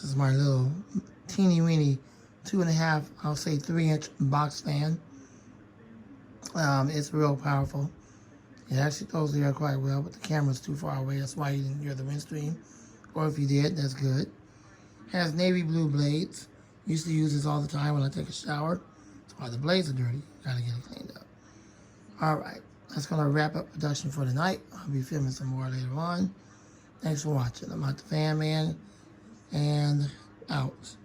This is my little teeny weeny 2.5, I'll say 3-inch box fan. It's real powerful. It actually throws the air quite well, but the camera's too far away. That's why you didn't hear the wind stream. Or if you did, that's good. Has navy blue blades. Used to use this all the time when I take a shower. That's why the blades are dirty. Gotta get it cleaned up. Alright, that's gonna wrap up production for tonight. I'll be filming some more later on. Thanks for watching. I'm out the Fan Man, and out.